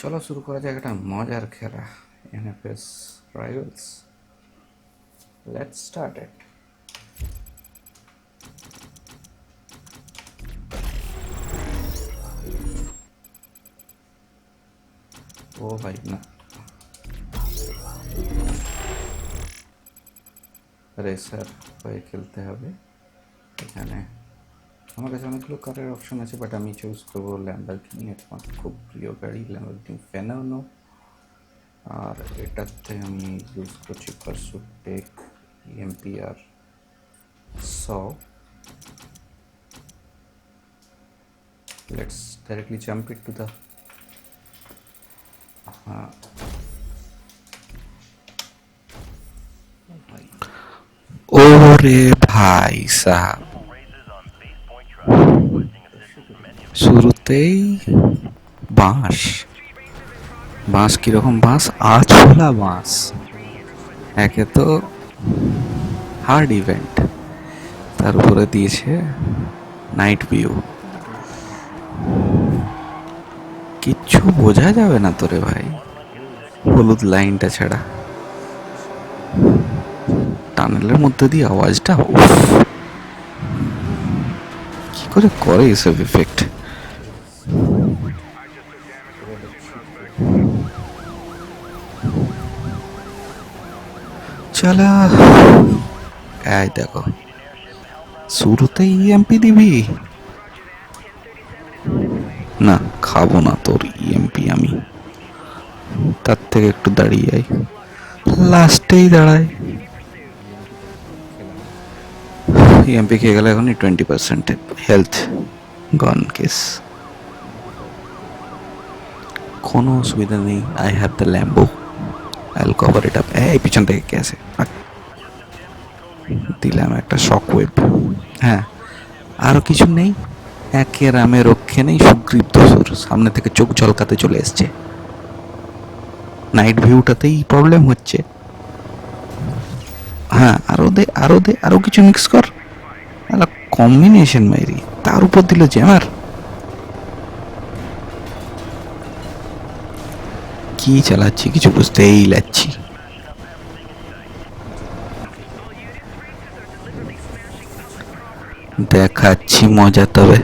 চলো শুরু করা যাক একটা মজার খেলা, NFS Rivals. Let's start it. ও ভাই না, রেসার হয়ে খেলতে হবে। এখানে আমার কাছে অনেকগুলো কারের অপশন আছে, বাট আমি চুজ করবো ল্যাম্বরগিনি। এটা আমার খুব প্রিয় গাড়ি, ল্যাম্বরগিনি ফেনানো। আর এটাতে আমি ইউজ করছি pursuit tech MPR 100। Let's directly jump it to the ওরে ভাই সাহাব, শুরুতেই বাঁশ। বাঁশ কিরকম বাঁশ? আছলা বাঁশ। একে তো হার্ড ইভেন্ট, তার উপরে দিয়েছে নাইট ভিউ। কিচ্ছু বোঝা যাবে না তোরে ভাই, হলুদ লাইনটা ছাড়া। টানেলের মধ্যে দিয়ে আওয়াজটা, উফ, কি করে এসব ইফেক্ট। চলা, এই দেখো, শুরুতেই ইএমপি দিবি? না, খাবো না তোর ইএমপি আমি। তার থেকে একটু দাঁড়িয়ে যাই, লাস্টেই দাঁড়ায়। ইএমপি খেয়ে গেলে এখনই 20% হেলথ গন কেস। কোনো অসুবিধা নেই, I have the Lambo, I will cover it up. এই পিছন থেকে কে আছে? দিলাম একটা শক ওয়েভ। হ্যাঁ, আরও কিছু নেই, একে রামে রক্ষে নেই, সুগ্রীব দোসর সামনে থেকে চোখ ঝলকাতে চলে এসছে। নাইট ভিউটাতেই প্রবলেম হচ্ছে। হ্যাঁ, আরো কিছু মিক্স কর। কম্বিনেশন মাইরি, তার উপর দিল জ্যামার। কি চালাচ্ছি কিছু বুঝতেই লাগছি। দেখাচ্ছি মজা তবে।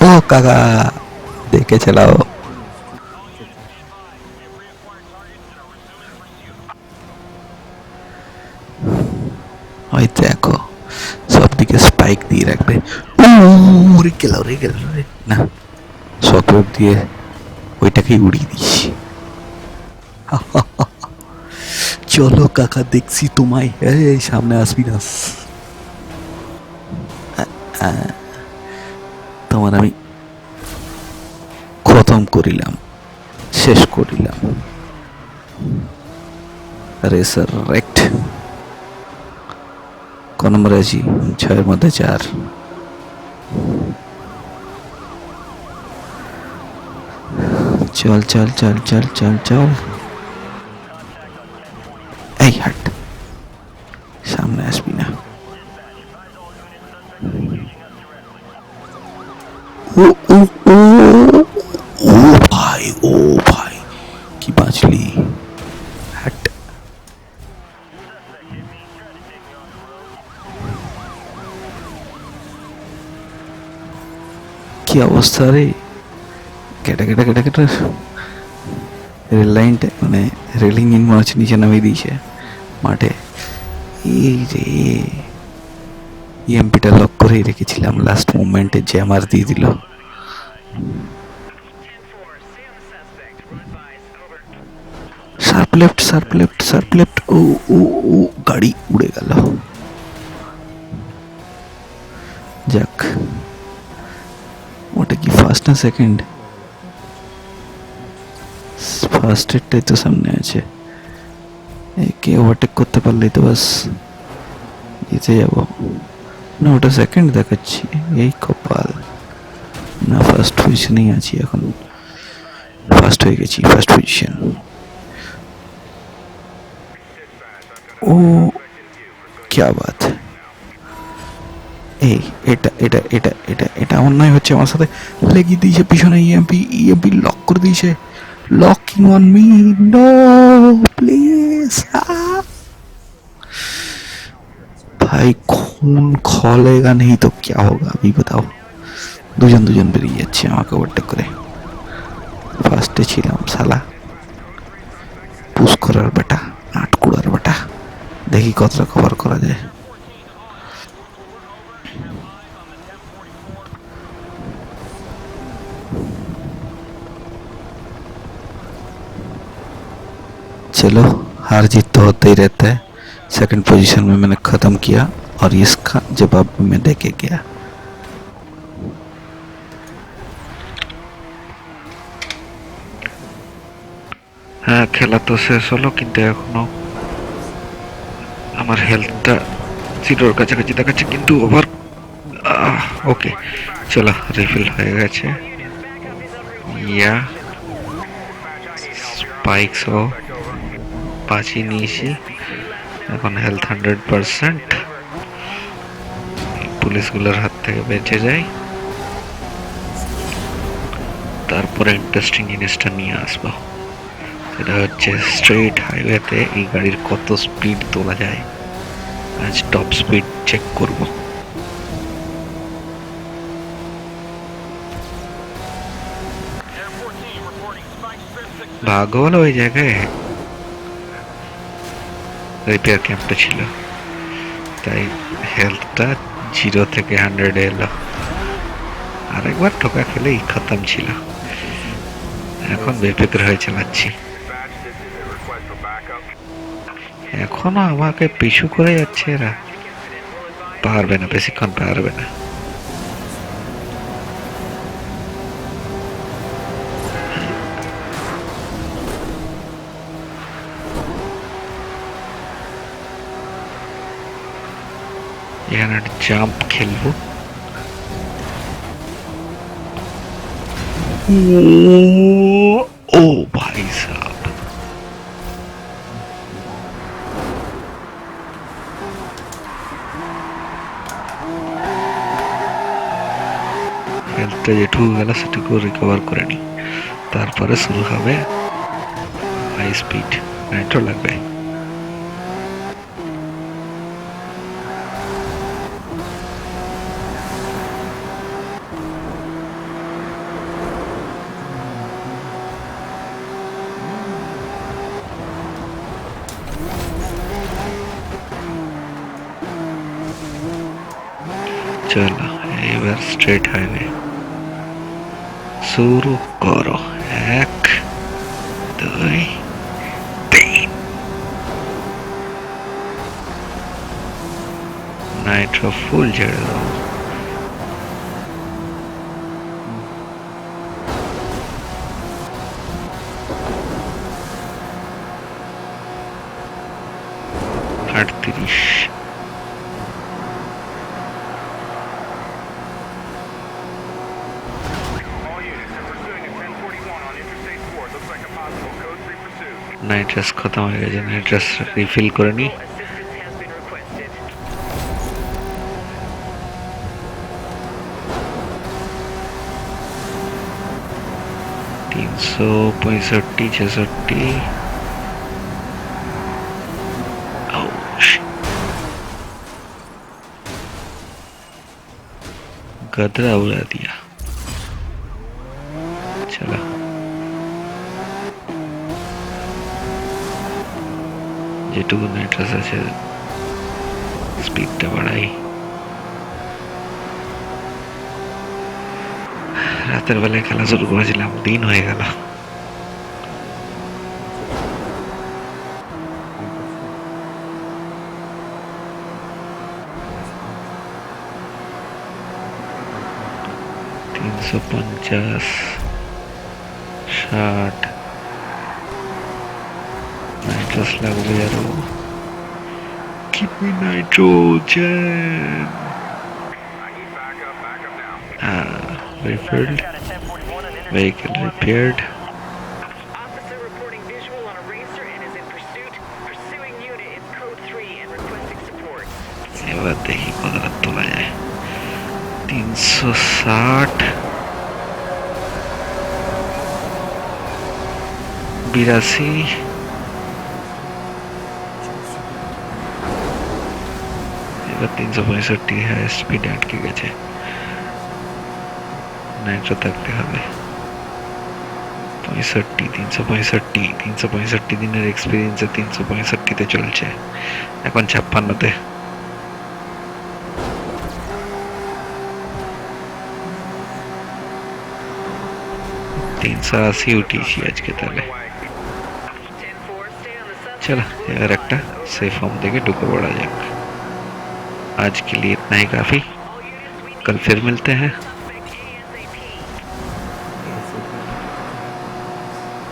ও কাকা, দেখে চালাও। ওই দেখো, সব দিকে স্পাইক দিয়ে রাখবে। রে গেল রে গেল রে, না, শকওয়েভ দিয়ে ওইটাকেই উড়িয়ে দিচ্ছি। চলো কাকা, দেখছি তোমায়। এই সামনে আসবি না, তোমার আমি খতম করিলাম, শেষ করিলাম। রেসারেক্ট। ক নম্বরে আছি? 6-এর মধ্যে 4। চল চল চল চল চল চল, এই হাট, সামনে আসবি না। ও ও ও ও ভাই, ও ভাই, কি বাঁচলি। হাট, কি অবস্থা রে। কেটে কেটে কেটে কেটে রেল লাইনটা, মানে রেলিং ইন মনে হচ্ছে নিচে নামিয়ে দিয়েছে মাঠে। এই রে, ইএমপিটা লক করেই রেখেছিলাম, লাস্ট মুভমেন্টে জ্যামার দিয়ে দিল। Sharp left, sharp left, sharp left. ও ও ও, গাড়ি উড়ে গেল। যাক, ওটা কি ফার্স্ট না সেকেন্ড? ফার্স্ট এডটাই তো সামনে আছে, একে ওভারটেক করতে পারলেই তো বাস জিতে যাব। না, ওটা সেকেন্ড দেখাচ্ছি, এই কপাল। না, ফার্স্ট পজিশনেই আছি এখন, ফার্স্ট হয়ে গেছি, ফার্স্ট পজিশন। ও, क्या बात है। এই এটা এটা এটা এটা এটা অন্যায় হচ্ছে আমার সাথে। লেগে দিয়েছে পিছনে, ইএমপি ইএমপি লক করে দিয়েছে, locking on me, no please. भाई खून खोलेगा नहीं तो क्या होगा अभी बताओ। দুজন দুজন বেরিয়ে যাচ্ছে আমাকে ওভারটেক করে। ফার্স্টে ছিলাম শালা, পুশ করার বেটা, আটকুড়ার বেটা। দেখি কতটা কভার করা যায়। चलो हार जीत तो होता ही रहता है। सेकंड पोजीशन में मैंने ख़त्म किया और इसका जवाब भी मैं देके गया। হ্যাঁ, খেলা তো শেষ হলো, কিন্তু এখনো আমার হেলথটা জিরোর কাছাকাছি দেখাচ্ছে, কিন্তু ওভার। ওকে, চলো রিফিল হয়ে গেছে। ইয়া স্পাইকসও বাঁচিয়ে নিয়েছি, এখন হেলথ 100%। পুলিশগুলোর হাত থেকে বেঁচে যাই, তারপরে ইন্টারেস্টিং জিনিসটা নিয়ে আসবো। এটা হচ্ছে স্ট্রেট হাইওয়েতে এই গাড়ির কত স্পিড তোলা যায়। আজ টপ স্পিড চেক করব। ভাগ্য ভালো ওই জায়গায় রিপেয়ার ক্যাম্পটা ছিল, তাই হেলথটা 0 থেকে 100 এলো। আরেকবার ঠোকা খেলেই খতম ছিল। এখন বেফিক্র হয়ে চালাচ্ছি। এখনো আমাকে পিছু করে যাচ্ছে এরা, পারবে না, বেশিক্ষণ পারবে না। এখানে একটা জাম্প খেলবো। ও ভাই সাব, হেলথটা যেটুকু গেল সেটুকু রিকভার করে নি, তারপরে শুরু হবে হাই স্পিড। নাইট্রো লাগবে। চলো এবার স্ট্রেট হাইওয়ে শুরু করো। 1 2 3। নাইট্রো ফুল ছেড়ে দাও। আটত্রিশ। নাইট্রাস খতম হয়ে গেছে, নাইট্রাস রিফিল করে নি। $365, 66। गदरा उड़ा दिया। चला যেটুকু নাইট্রাস আছে স্পিডটা বাড়াই। রাতের বেলায় খেলা শুরু করেছিলাম, দিন হয়ে গেল। $350, 60 নাইট্রাস লাগবে আরো। Keep me nitrogen. Refilled. Vehicle repaired. Officer reporting visual on a racer and is in pursuit. Pursuing unit is code 3 and requesting support. এবার দেখি কতটা তোলা যায়। 360 82 এবার 365 হ্যাঁ স্পিড আটকে গেছে নাইট্রো থাকতে হবে 365 দিনের এক্সপিরিয়েন্সে 365-তে চলছে এখন 56-তে 380 উঠিয়েছি আজকে তাহলে 10-4, stay on the subject. चलो यार একটা सेफ होम देके ढुके पड़ा जाए आज के लिए इतना ही काफ़ी All units, we need कल फिर मिलते हैं suspect ASAP.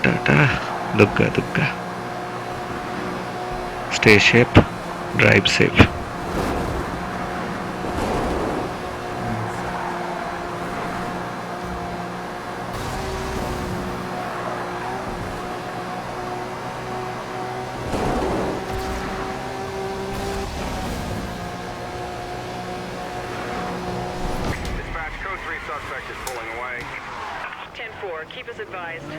Tata Dugga Dugga stay safe drive safe Dispatch, code 3 suspect is pulling away. 10-4, keep us advised.